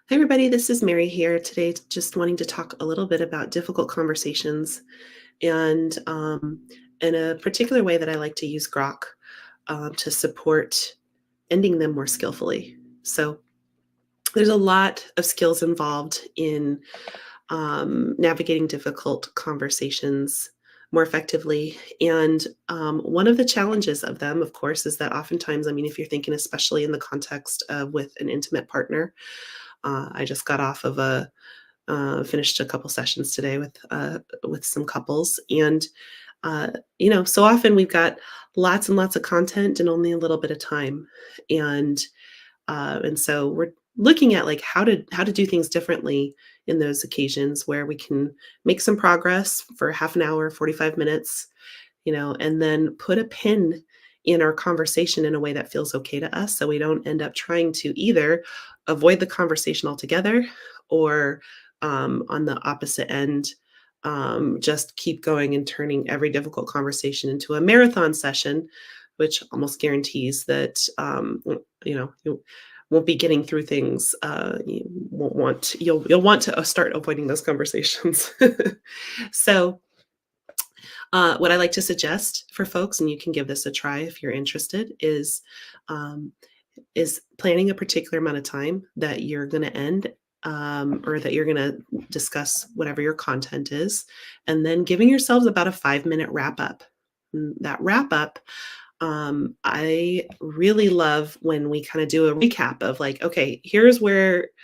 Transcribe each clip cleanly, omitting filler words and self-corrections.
Hi, everybody. This is Mary here today, just wanting to talk a little bit about difficult conversations and in a particular way that I like to use grok to support ending them more skillfully. So, there's a lot of skills involved in navigating difficult conversations more effectively. And one of the challenges of them, of course, is that oftentimes, I mean, if you're thinking, especially in the context of with an intimate partner, I just got off of a finished a couple sessions today with some couples, and so often we've got lots and lots of content and only a little bit of time, and so we're looking at like how to do things differently in those occasions where we can make some progress for half an hour, 45 minutes, and then put a pin in our conversation in a way that feels okay to us so we don't end up trying to either avoid the conversation altogether or on the opposite end, just keep going and turning every difficult conversation into a marathon session, which almost guarantees that you won't be getting through things. You'll want to start avoiding those conversations. So what I like to suggest for folks, and you can give this a try if you're interested, um, is planning a particular amount of time that you're going to end or that you're going to discuss whatever your content is, and then giving yourselves about a 5-minute wrap up. That wrap up, I really love when we kind of do a recap of like, okay, here's what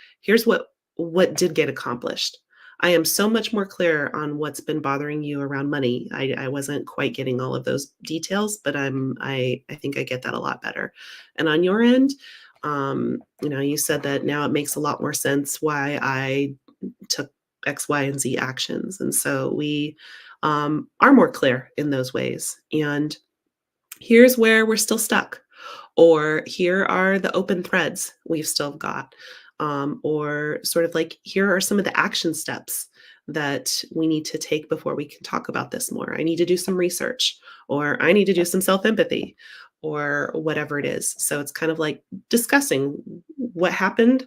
did get accomplished. I am so much more clear on what's been bothering you around money. I wasn't quite getting all of those details, but I think I get that a lot better. And on your end, you said that now it makes a lot more sense why I took X, Y, and Z actions. And so we are more clear in those ways. And here's where we're still stuck, or here are the open threads we've still got, or sort of like here are some of the action steps that we need to take before we can talk about this more. I need to do some research, or I need to do some self empathy, or whatever it is. So it's kind of like discussing what happened,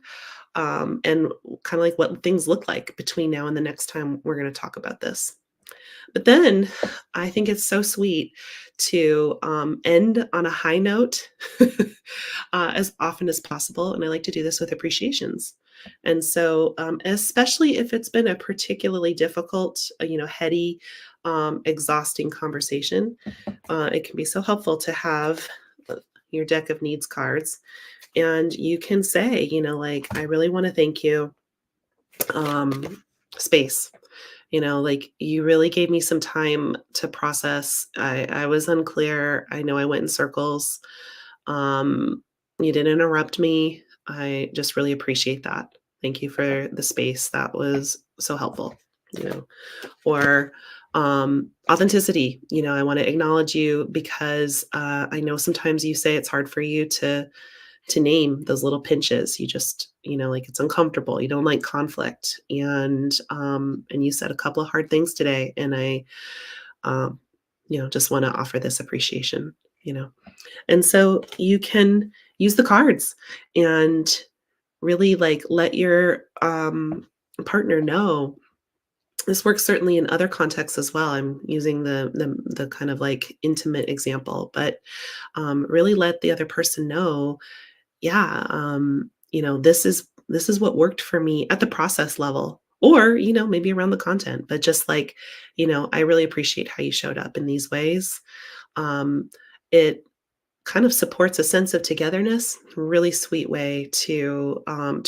and kind of like what things look like between now and the next time we're going to talk about this. But then I think it's so sweet to end on a high note as often as possible. And I like to do this with appreciations. And so, especially if it's been a particularly difficult, heady, exhausting conversation, it can be so helpful to have your deck of needs cards. And you can say, like, I really want to thank you, space. Like, you really gave me some time to process. I was unclear. I know I went in circles. Um, you didn't interrupt me. I just really appreciate that. Thank you for the space. That was so helpful, you know. Or authenticity. I want to acknowledge you because I know sometimes you say it's hard for you to name those little pinches. You just, like, it's uncomfortable. You don't like conflict. And you said a couple of hard things today. And I, um, just want to offer this appreciation, you know. And so you can use the cards and really like let your partner know. This works certainly in other contexts as well. I'm using the kind of like intimate example, but really let the other person know, yeah, this is what worked for me at the process level, or maybe around the content, but just like, I really appreciate how you showed up in these ways. It kind of supports a sense of togetherness. Really sweet way to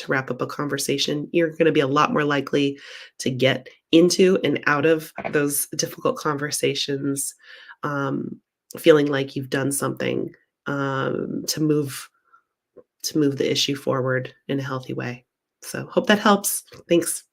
wrap up a conversation. You're going to be a lot more likely to get into and out of those difficult conversations, um, feeling like you've done something to move the issue forward in a healthy way. So hope that helps. Thanks.